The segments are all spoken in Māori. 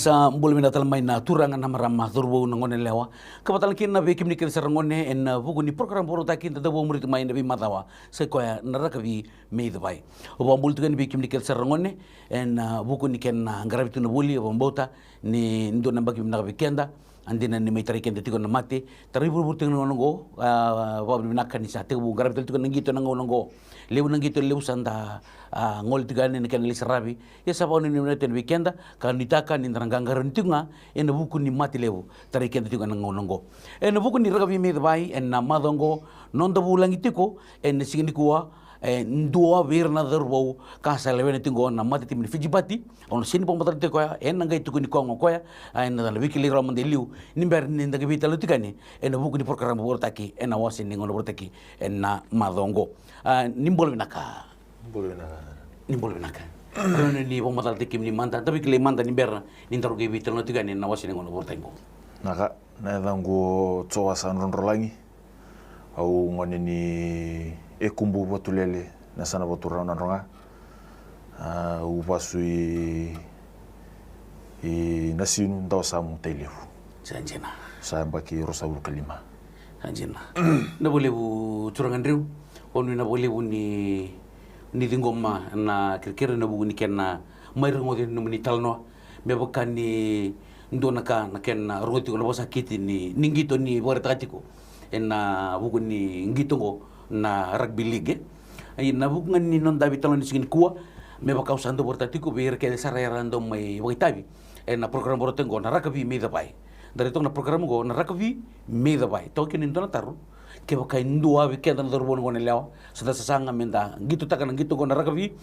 sa mbol mina tal mai na turangan na maramah turbo ngone lewa kapatal kin na bekim nikir sarangone en buku ni program boro takin ta bo murit mai na bi matawa se ko ya naraka bi me bai o bambul tu kan bekim nikir sarangone en buku ni ken ngarabitu na buli o bambota ni ndo na bakim na bekenda andina ni mai tariken de tikon na mate taribu burting ngongo wa binakan ni sa te bu ngarabitu tikon ngito na ngongo lewu ngito lewu sanda ngol tigane ni kan lisrabi ya sabon ni ten weekenda kan nitaka ni ndaranganggaran tunga en buku ni mati lewu tariken de tikon ngongo en buku ni ragabi me bai en na madongo non da bulang itiko en singini kuwa ndua virna derbo kasa lewene tingo na mati timin fijibati on sini pamatar te koya en ngai tukuni kongo koya en na wikili ramon de liu nimber ni ndaga vitalo tikani en buku ni program bortaki en awasi ni ngono bortaki en na madongo nimbol binaka Rene ni pamatar te kim ni manta tapi kile manta nimber ni ndaruge vitalo tikani na awasi ni ngono bortango naka na dango tsowa san ronrolangi au ngone ni kumbu batulele na sana batura na ronga upasu i nasinu ndaw samu telefu sanjena sambaki rosaul kalima sanjena na boleh bu curangan riu onu na boleh bu ni dingoma na kira-kira na bu ni kenna mai ngode no ni talno me bukan ni ndona ka na kenna roti ko na sakiti ni ningito ni bortatiko na buku ni ngito go na rugby league ay na bukan ni non David talon ni kuwa me ba causando portatico ver que desarrollando mai witabi na program bortengo na rugby me da bai dari tong na program go na rugby me da bai to kin indona taru ke ba kai ndua weekend na dorbon go ne lawa sada sasanga menda gitu takana gitu go na rugby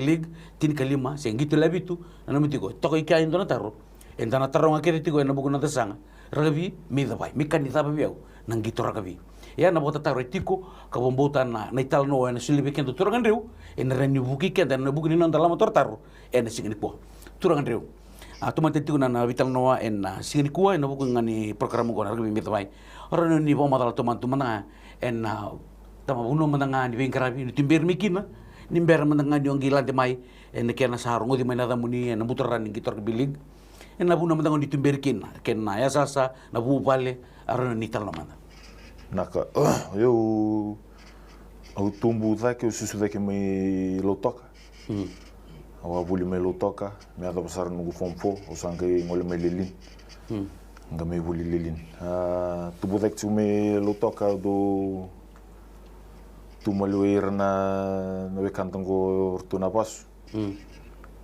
league tin kalima se gitu labitu na mitiko to kai kai indona taru endana taronga ke tiko na buku na tasanga rugby me da bai me kan itaba biau nang gitu rugby ya na bota taro tiko ka bombota na ital no na silibe kendo turangan riu en reni buki kenda na buki non dalam motor taro en singini ko turangan riu tuma tiko na vital no en singini ko en buku ngani program ko na rugby mitai ora ni bo madal tuman tumana en tama buno mananga ni bengkarabi ni timber mikina nimber mananga ni ongilan de mai en kena sarungo di mana muni en butaran ni gitor bilig en na buno mananga ni timber kin ken na ya sasa na bu pale ora ni tal no mana naka eu au tumbu dake o susu dake mai lotoka au abuli mai lotoka me ada besar nungu fomfo o sangai ngole mai lilin nga mai buli lilin tumbu dake tu mai lotoka do tu maluir na wekantango ortuna pasu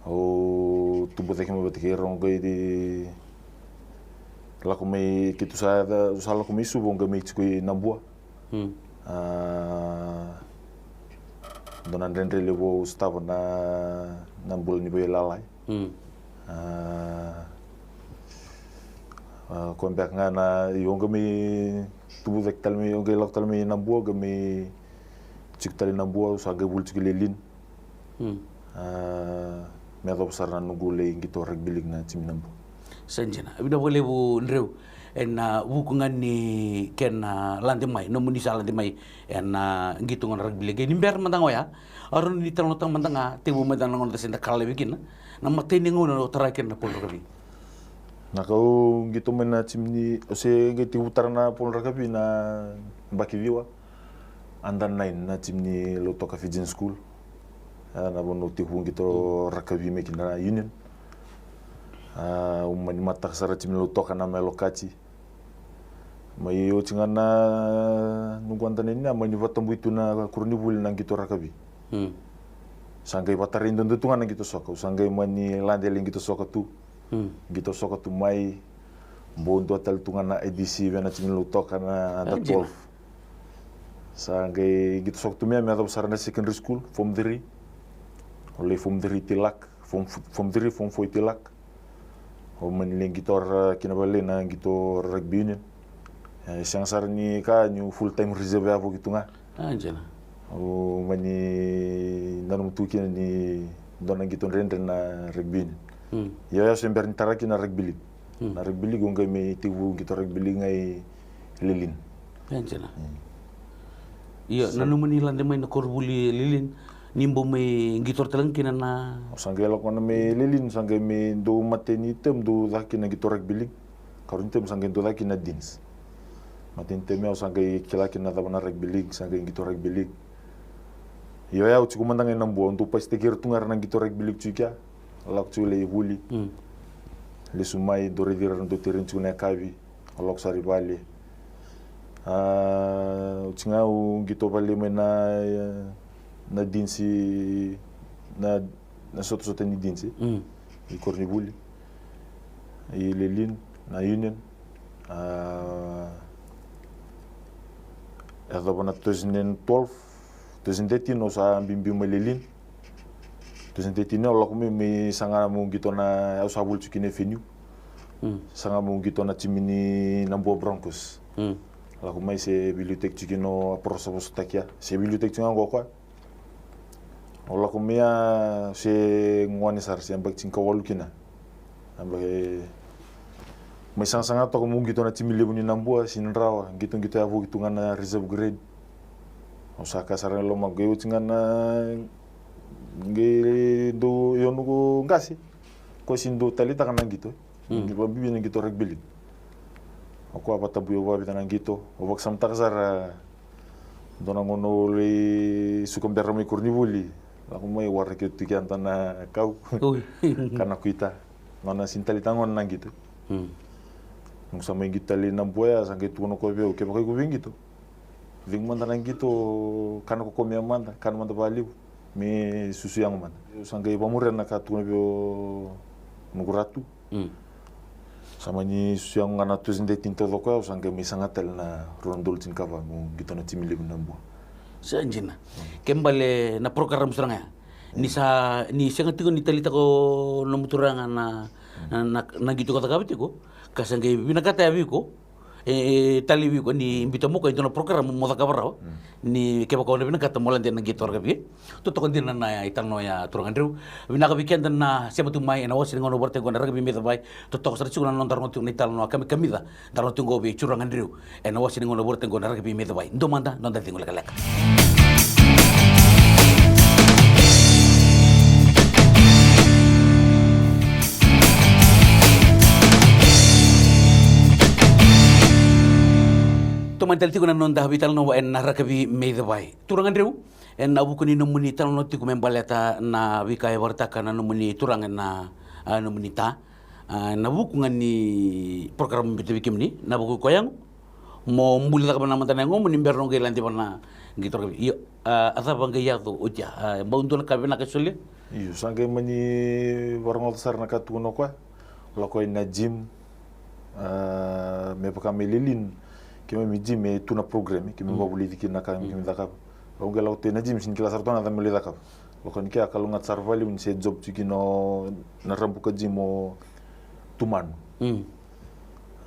au tumbu dake mai batike rongai di lako mai kitu saya usala ko misu bonga mai tsikoi nambua donan rendre levo stava na nambul ni belalai ko mbek ngana yonga mi tubu vek talmi yonga lak talmi nambua gami tsikitali nambua usaga bul tsikilelin me do sarna nugule ngito rugby na tim nambu sanjena abida boleh bu ndrew en wukungan ni ken lande mai no munisa lande mai en gitu ngon rugby league ni ber mantango ya aron ni talon tang mantanga tebu medan ngon tesenda kale bikin na mateni ngono terakhir na pol rugby na kau gitu mena timni ose ngeti utarna pol rugby na bakiviwa andan nain na timni lo toka fijin school na bono tihu gitu rugby mekin na union umani matak sara tim lo toka na melokati mai o tingana nungguantan ini amani vatambu itu na kurni bul nang gitu rakabi sanggai batarin dondu tungan nang gitu soka sanggai mani landeling gitu soka tu gitu soka tu mai bondo atal tungan na edisi vena tim lo toka na under 12 sanggai gitu soka tu mia ada besar na secondary school form 3 oleh form 3 tilak form 3 form 4 tilak o maniling gitor kinabale na gitor rugby union isang sar ni ka new full time reserve avo gitu nga anjena o mani nanum tuki ni dona giton rendre na rugby union ya sember ni taraki na rugby league na rugby league ngai me tiwu gitor rugby league ngai lilin anjena iya nanu mani lande mai na korbuli lilin nimbo me gitor talang kina na Sangge lak mana me lelin sangge me do mateni tem do daki na gitorek bilik. Karun tem sangge do daki na dins. Matin tem ya sangge kilaki na tabana rek bilik sangge gitorek bilik. Yo ya uci kumandang enam buah untuk pasti kira tungar na gitorek bilik cukia. Lak cu le huli. Le sumai dore diran do tirin cu na kavi. Lak sari bali. Uci ngau gito bali me na dinsi na soto ni dinsi i Cornibuli i Lelin na Union ada bana 2012 2013 no sa bimbi me Lelin 2013 no lako me sanga mo gito na usabul chukine fenyu sanga mo gito na timini na Namboa Broncos lako mai se bibliotek chukino aprosa postakia se bibliotek chunga ngokwa Ola kumia se ngwani sar se ambak cinka walu kina. Ambak mai sang-sanga to kumu gitu na timile buni Namboa sinrawa gitu ya bu gitu ngana reserve grade. Osaka sarang lo mageu cingana nge do yonu ko ngasi. Ko sindo talita kana gitu. Ngi babi ni gitu rek bilik. Aku apa tabu yo babi tanang gitu. Obak samtak sara dona ngono le sukum darami Cornibuli. Aku mai warna gitu kian tanah kau karena kita mana sintali tangon nang gitu. Nung sama kita li Namboa sangke tu no ko be ke pakai gubing gitu. Ving manda nang gitu karena ko komia manda kan manda baliu me susu yang manda. Sangke pamuren na ka tu no be muguratu. Sama ni susu yang ngana tu sinde tinto ko sangke mi sangatel na rondol cinkava mo gitu na timile Namboa. Sanjina kembali na program seranga ni sanga tigo ni talita ko nomuturanga na gitu kata kabiti ko kasange binakata ya biko tali biko ni imbito mo ko ito na program mo ta kabara ni keba ko na binakata mo lang din na gitu kabi to to din na itang no ya turangan ru binakabiken dan na siapa tu mai na wasin ngono borte ko na ragabi mi bai to to sa chuna non tarno tu ni tal no kami kamida tarno tu go bi curangan ru na wasin ngono borte ko na ragabi mi bai ndo manda non da tingol kalek Mantal tiku na nonda habital no en narakabi meidawai. Turangan reu en abukuni no muni tal no tiku membaleta na wikai wartaka na no muni turangan na no muni ta. Na bukungan ni program bitu ni na buku koyang mo mbulita ka na mantana ngo muni berno ke lanti pana gitu kabi. Iyo asa bangga ya tu uja. Bauntul kabi na kasuli. Iyo sangke mani warngol sar na katuno kwa. Lokoi na gym me pakame lilin. Kami miji me tuna program kami babuli dikit nak kami dakap. Lalu kalau tena jim sin kila sartona kami boleh dakap. Lalu ni kalau ngat sarvali unse job cikino narampu ke jim mo tuman.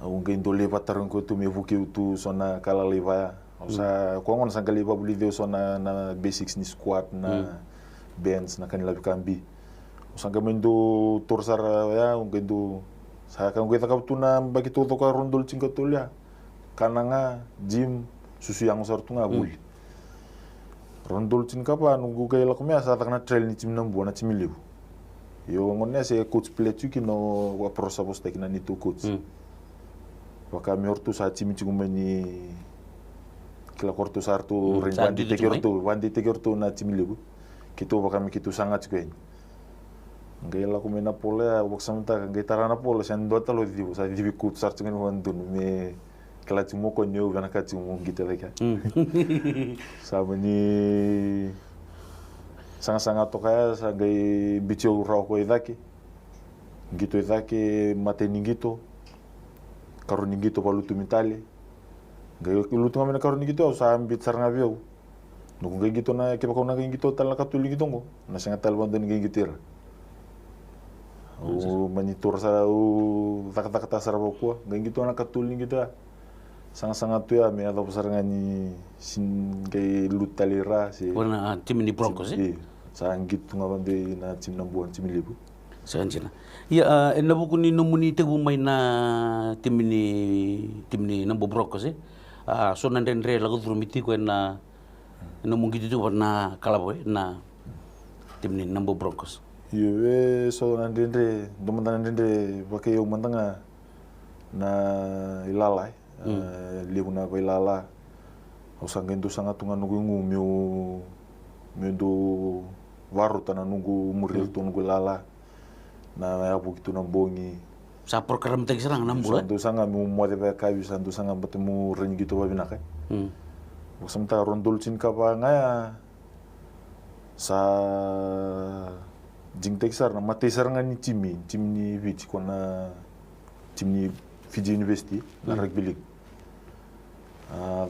Ungke indole patarung ko tu me vuki tu sona kala leva. Osa ko ngon sangka leva buli deu sona na basics ni squat na bench na kanila kambi. Sangka mendo torsar ya ungke do saya kan gue takap tuna bagi tu ka rondol cingkatulya. Kananga gym susu yang usar tu ngabul. Rondol cin kapa nunggu kaya lakumnya saat kena trail ni cim Namboa na cimiliu. Yo ngonnya se coach play tu kino wa prosa posta kina ni tu coach. Waka mi ortu sa cimi cingumeni kila kortu sartu rinjandi teker tu na cimiliu. Kitu waka mi kitu sangat juga. Nggak lakumnya na pola wak samta nggak tarana pola sen dua talo di sa di coach sartu kan wandun me kala cimo ko nyo bana ka cimo gitu lagi. Sama ni sangat-sangat to kaya sa gay bicho raw ko idaki. Gitu idaki mateni gitu. Karuni gitu palu tu mitali. Gay lutu ngamen karuni gitu sa ambit saranga biau. Nung gay gitu na kipa ko na gay gitu tal nakatuli gitu ngo. Na sangat tal bandan gay gitir. Manitur sa tak-tak sarabo ko. Gay gitu nakatuli gitu. Sangat-sangat tu ya, me ada pasarangan ni sin kay lutalira si. Warna tim ni Broncos eh. Sanggit tu ngaban de na tim Namboa tim libu. Sanjina. Ya en nabu kuni nomuni te bumai na tim ni Namboa Broncos eh. So nanden re lagu drumiti ko na mungi tu warna kalaboy na tim ni Nambu Broncos. Iyo so nandendre domantana nandendre pakai yung mantanga na ilala liuna pa ilala usanga ndo sanga tunga nugu meu do varuta na nugu muril tu nugu lala na yapu kitu nambongi Sa program tegi serang Nambu sandu sanga mu mote pa kayu sandu sanga batemu renyi gitu babina kai samta rondol cin kapa ngaya sa jing teksar na mate saranga ni tim ni Fiji kona tim ni Fiji University na rugby league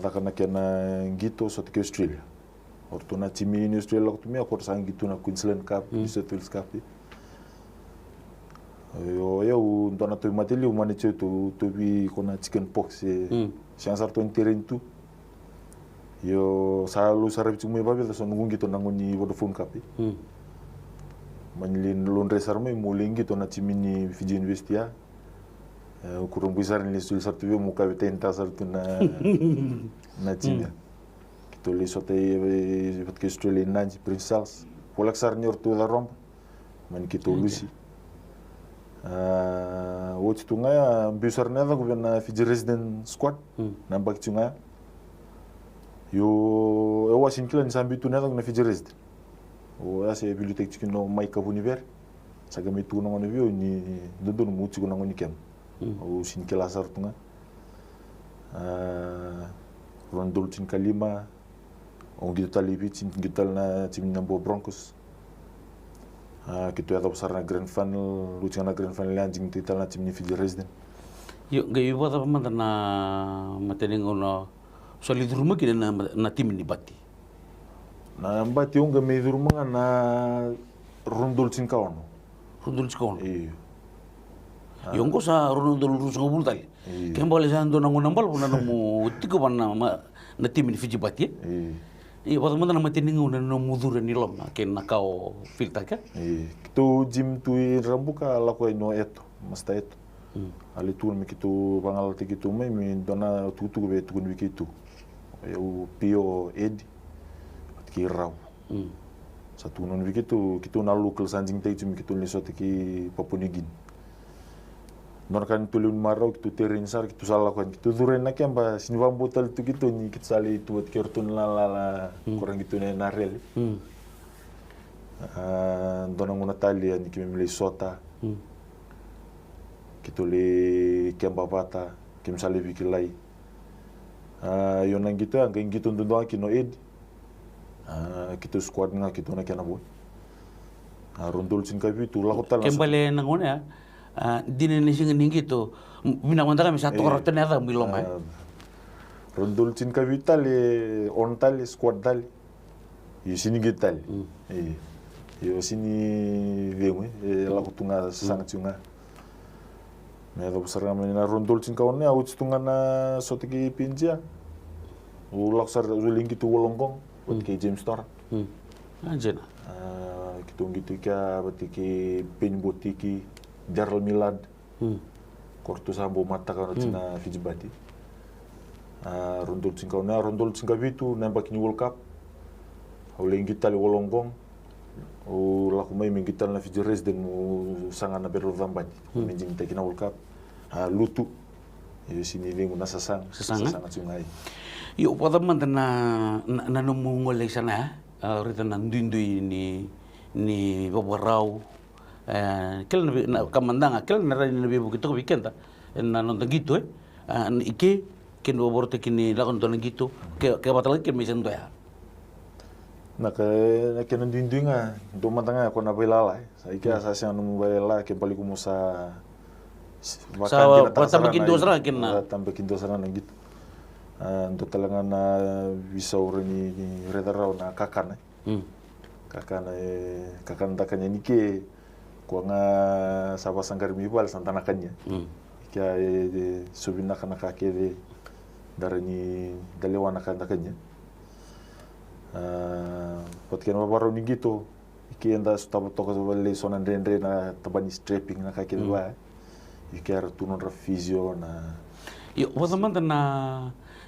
takana kena gitu so ke Australia orto na tim ni Australia ko tumi akor sang gitu na Queensland Cup New South Wales Cup yo ntona to mateli o mane tu bi kona chicken pox siang sarto terrain tu yo selalu sarap cuma babi so nunggu gitu nangoni Vodafone Cup manilin Londre sarme muling gitu na tim ni Fiji University kurang besar ni sul sartu yo muka betenta sartu na tim gitu le sote ke Australia nanji Prince Charles polak sar ni ortu la romp man gitu lusi wot tu ngaya besar na da gubena Fiji resident squad nambak tunga yo Washington sambi tu na da Fiji resident o ase bibliothèque tikino mai ka univers saga mi tu no vio ni dodo mu tiko no ni kem o sin kela sartunga rondol tin kalima o gitu tali tin gital na tim Nambu Broncos gitu ada besar na grand final lucu na grand final anjing tital na tim ni Fiji resident Yo ngai ibu apa na matening ono solid rumah kini na tim ni bati na mbati unga me durmanga na rondol tin kaono Rundul Cikon. iyo Yung ko sa Rundul Rusong Bultal. Kaya boleh sa ando nang unambal pun nang tiko pan na tim ni Fiji bati. Iya, pada mana nama tining una no mudur ni lom ken nakao filta ka. Kitu jim tu rambuka lako no eto masta eto ali tu mi kitu bangal te kitu me mi dona tutu be tu kun kitu eu pio edi ki raw satu non kitu na local sanjing te mi kitu ni sote ki Papua New Guinea non kan tulun marau kitu terrain sar kitu salah kan kitu duren nak amba sinwam botal tu kitu ni kitu sali tu buat kertun la kurang gitu na rel dona nguna tali ni kimi mili sota kitu le kemba bata kim sali vikilai yo nang gitu ang gitu ndo kino ed kitu squad nga kitu na kana boy rondol sin kapi tu la hotel Kembali nang una dine ni sing ningi to mina manda kami satu orang tenada milom ay. Rondol sin kapi tali on tali squad tali yo sini gital yo sini vemu la kutunga sang tunga me do besar na rondol cin kawan ni au tunga na sotiki pinja ulak sar uling gitu wolongkong ke James Store Anjena gitu ka batiki pin botiki Jarl Milad kortu sambo mata kan cina Fiji bati rondol cin kawan na rondol cin kavitu nambak ni World Cup uling kita le wolongkong o laku mai mingital na Fiji resident mo sanga na bero vambati minjing ta kina World Cup lutu yo sini lingu na sasang tungai yo pada man na no mongol sana rita nang dindui ni babarau kel na kamandanga kel na rin na bibu kito weekend na non gitu ike ken baborte kini lakon to gitu ke batal ke misen to ya na kena dindui nga do matanga ko na belala sa ike asasya no belala ke bali ko mo sa tambakin dosra kena tambakin dosra na gitu untuk talangan na bisa orang ni redarau na kakana kakana takanya ni ke ko nga saba sanggar mi bal santana kanya kya subina kana kake darani dalewana kana kanya potken baru ni gitu iki enda stop toko bali sonan rendre na tabani strapping na kake ba iker tunon rafizio na yo wadaman na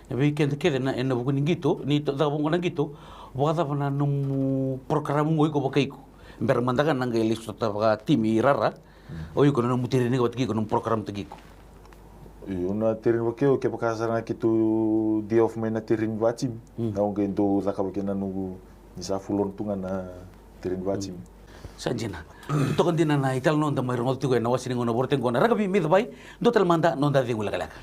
weekend kede na buku ni gitu ni tak buku na gitu wada pana num program ngoi ko bakai ko bermandakan nang gelis tata timi rara o yuko no mutiri ni watki ko program tagiko Una tirin wakeo ke pakasara kitu dia of main tirin wachim. Nau ke do zakaba ke nanu nisa fulon tunga na tirin wachim. sanjina to kon dina na ital no ndamay rongo tigo na wasini ngono borten gona ragabi midbay do tal manda no da dingula galaka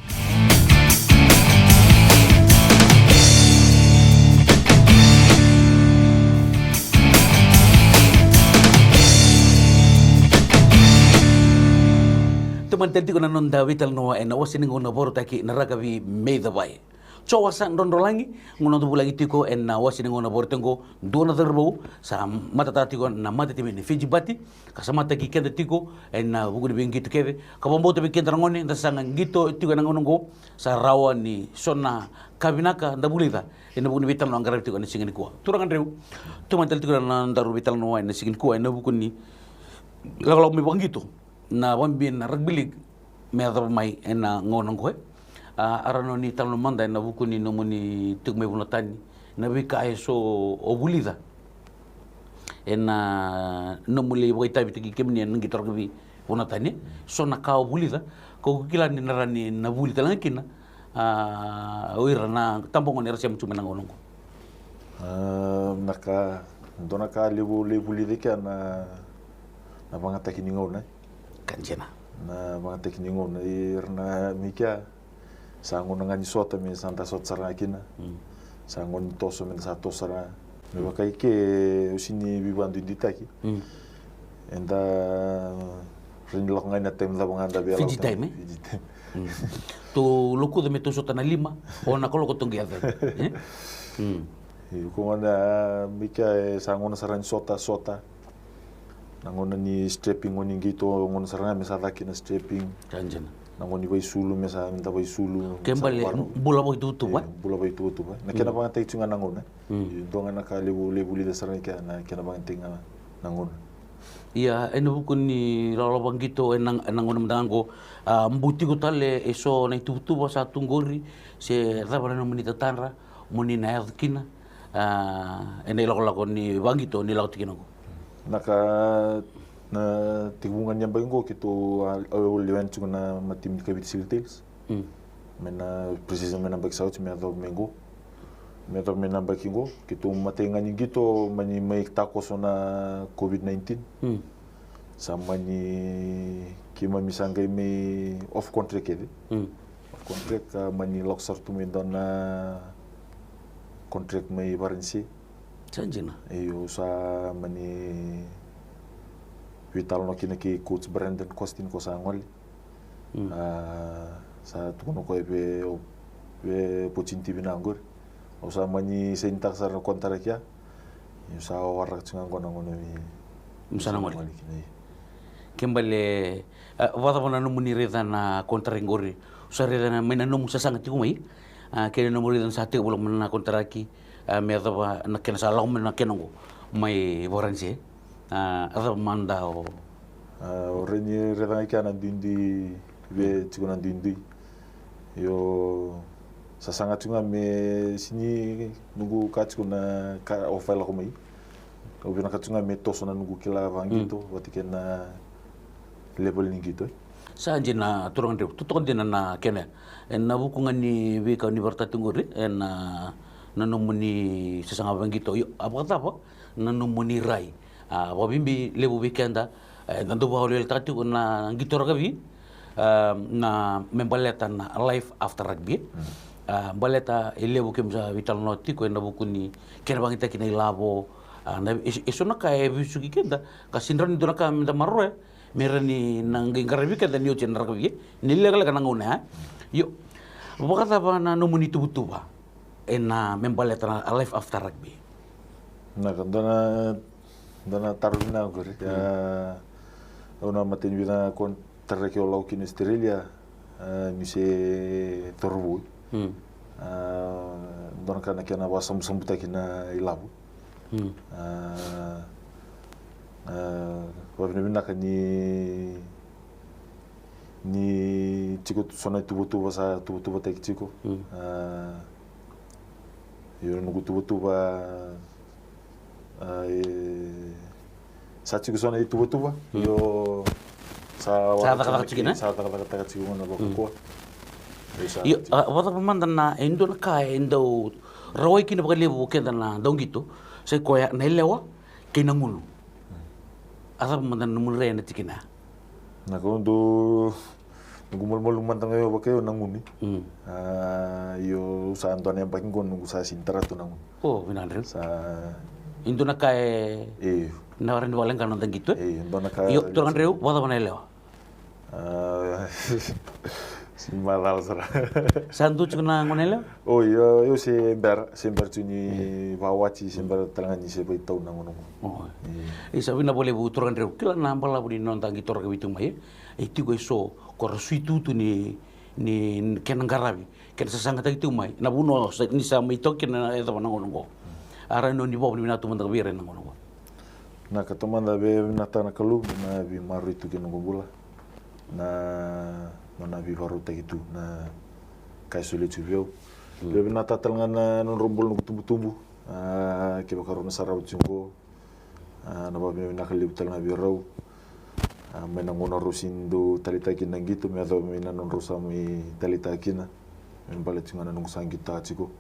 teman tadi kuna nonda vital no na wasini ngono borta ki na ragabi midbay Cowasan rondolangi ngono to bulagi tiko en na wasini ngono bortengo dona derbo sa mata tiko na mata timi ni fiji bati kasamata ki kenda tiko en na bugu bingi to keve kabombo to bikin ngoni nda sanga ngito tiko na ngono go sa rawa ni sona kabinaka nda bulita en bugu bital no angara tiko na singin ko turangan rew to mantel tiko na ndaru bital no en singin ko en bugu ni lagalo mi bangito na wambin na rugby me adab mai en na ngono ko arano ni talo manda na buku ni no muni tuk me bunatani na bika eso obulida ena no muli boita bitiki kemni ngi torbi bunatani so na ka obulida ko kila ni narani na bulita langkina oira na tampo ngoni rasiam cuma nangono naka dona ka lebu lide ka na banga takini ngona kanjena na banga takini ngona irna mika sangon ngani sota mi santa sot sarana kina sangon toso men sa tosara me wakai ke usini bibandu ditaki enda rinlok ngani tem la banganda bela fiji time to loko de meto sota na lima ona ko loko tongi ave ko ngana mika sangon saran sota nangona ni stepping ngoni ngito ngon sarana me sa na stepping kanjena nangoni bai sulu mesa minta bai sulu kembali bola boy tutu ba bola bai tutu ba na kena bang tai tunga nangona donga na ka lebu lida sarana ka na kena bang tinga nangona iya eno bukun ni lalo bang gitu enang ngona mendango mbuti ko tale eso na tutu ba sa tunggori se rabana no menita tanra moni na kina ene lako ni bang gitu ni lako tikino naka na tibungan niya bago kito liwan chung na matim ni kabit siltils mena presisnya mena bag saut mena do mengo mena bakingo kito matengan ni gito mani may takos na COVID-19 sama ni kima misangay may off contract kede off contract mani loksar tumindon na contract may barensi sanjina iyo sa mani vital no kina ki coach Brandon Costin ko sa ngol sa tukono ko be pochinti binangor o sa mani sentak sa kontara kya sa warak tsunga ngono ngono mi musana ngol kembali wada wana no muni reda na kontra ngori sa reda na mena no musa sanga tikumai kene no muri dan sate ulo mena kontra ki me adaba na kena sa law mena kenongo mai boranse ada manda o renyi reda ka na dindi be tsugo na dindi yo sasanga tunga me sini nugu katsugo na ka ofela ko mai o bina katsunga me toso na nugu kila vangito watikena level ni gitu sa jina turang de tuton dina na kene en na bukungan ni we ka universitas ngori en na no muni sasanga vangito yo apa apa na no muni rai wabimbi lebu weekenda nandu baholo el tatu na ngitor gabi na membaleta na life after rugby baleta lebu kemsa vital noti ko na bukuni kera bangita kina ilabo na eso na ka bisu kenda kasindran dona ka minda marro merani nangi ngarabi ka dan yo chen rugby ni legal ka nanguna yo bakata ba na no muni tubutuba na membaleta na life after rugby na dana taruna gori ona matin bina kon terke olau kin Australia ni se torbu dona kana kana wasam sambuta kina ilabu wabina bina kani ni chiko sona tubutu basa tubutu tek chiko yo nugu tubutu ba sa tsiko sona ituva-tuva io Sa taka-taka tsiki na? sa taka-taka tsiki ngona bakukua Yo, wata pamanda na endo na ka endo rawai kina baka lebu kenda na daung gitu. Saya koya na lewa kina ngulu. Asa pamanda na mulre na tikina. na kondo nugumul-mul mantang yo bakeo nanguni yo sa Antonia baking kon nungu sa sintara tu nangun Oh, binandre. sa Endo na ka na waran walang kanon tang gitu. ndo na ka Yo, turangan reu wata mana lewa. Malal sara. Santu cuna ngonela? Oh yo sembar tuni bawaci sembar talangan ni sebe tau nangono. Oh. Sabi na boleh buturan reu kila na pala budi non tangi tor kabitu mai. Itu go so kor suitu tu ni kenang garabi. Ken sasanga tagi tu mai. Na buno ni sa mai tok ken na eta nangono go. Ara no ni bo ni na tu mandang bire nangono go. Na katomanda be na tana kalu na bi maru itu ken bula. Na mana bi baru gitu na kai sulit cuveu be na tatal ngana non rombol no tumbu ke bakaro na sarau cungko na ba be na kali butal na bi rau mena ngono rusindo talita kina gitu me ado me na non rusa mi talita kina men bale cingana nung sangita ciko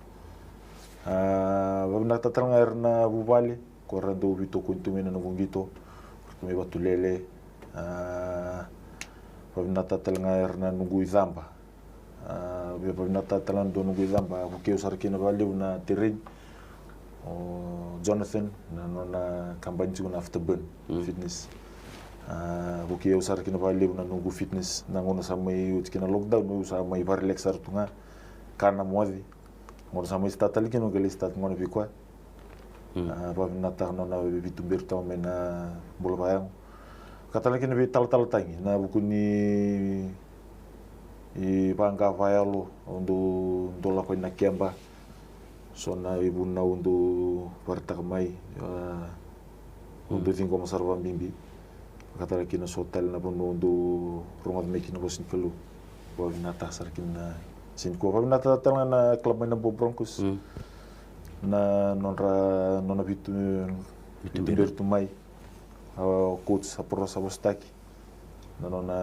ba na tatal ngair na bubali korando bito kuntu me na nung gitu me batulele Pabinata talangair na nunggu izamba. Pabinata talan do nunggu izamba. Bukeo sarkina baliu na tiring. Jonathan na nona kampanye na afterburn fitness. Bukeo sarkina baliu na nunggu fitness. Na ngona sa may utkina lockdown no sa may relax sartunga kana moadi. Ngona sa may statali kino gali stat ngona bikwa. Pabinata nona bitumber tao me na bola bayang. Kata lagi nabi tal tangi na buku ni I bangka vayalo untuk dola ko na kiamba so na ibu na untuk parta kamai untuk tingko masarwa bimbi kata lagi na hotel na pun untuk rumah meki na bosin pelu bawa binata sarkin na sinko bawa binata tal na klub na bo Broncos na nona bitu bertumai coach saporo sabostaki nona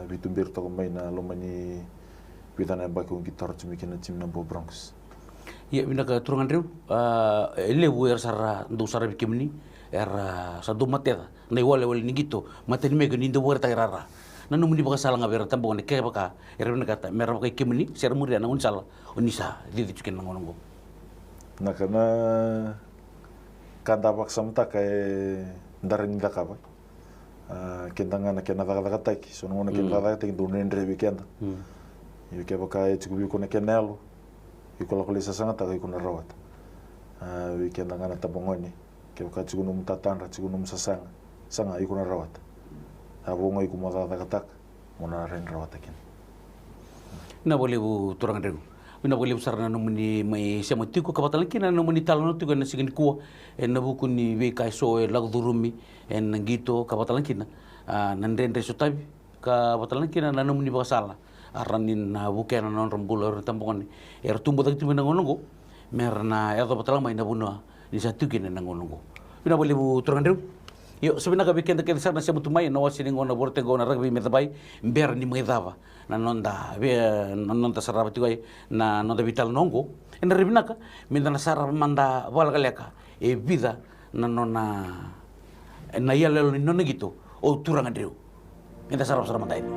bitumbir to mai na lomani pitana ba ko gitar chimi kina tim na bo Broncos ya bina ka turungan riu lebu sara ndo sara bikimni sadu mateda na wale ni gitu mateni me gani ndo borta rara nanu muni baka sala ngabera tambo ne ke baka bina kata mera baka kimni ser muri na unsala unisa di chicken na ngongo na kana kanda bak samta kay ndaring daka ba kentanga na kena daga taki so ngona kena daga taki do nendre weekend yo ke baka e tsubi ko na kenelo yo ko la sanga ta ko na rawat weekend ngana tabongoni ke baka tsugu no mtatanda tsugu no sasanga sanga iko na rawat abongo iko mo daga tak mona ren rawat ken na boleh bu turang reu Bina boleh besar na muni mai siamo tiku kapatalan kina na muni talon tiku na sigin kuwa na buku ni wekai so lag durumi en gitu kapatalan kina nandende so tabi kapatalan kina na muni basala aranin na buken na non rambul tampongan tumbo tak timin ngonongo merna kapatalan mai na buno di satu kina ngonongo bina boleh bu turangan reu Yo sebenarnya weekend ke sana siamo tumai na wasi ngona borte ngona rugby metabai ber ni medava na nonda saraba tigai na nonda vital nongo en ribinaka minda na saraba manda wala kaleka e vida na nona na yalo ni nona gitu o turangan deu minda saraba manda ini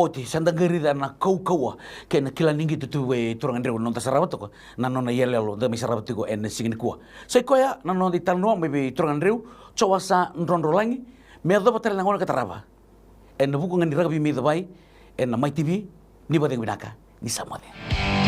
oti sandangari na kau ke na kila ningi tu turangan reu non tasarabat ko na nona yelelo da mi sarabat ko en singin ko so ko ya na non di talno me turangan reu cowasa nronrolangi me do batal na ngona kataraba en buku ngan diraga bi mi dabai en na mai tv ni badeng binaka ni samode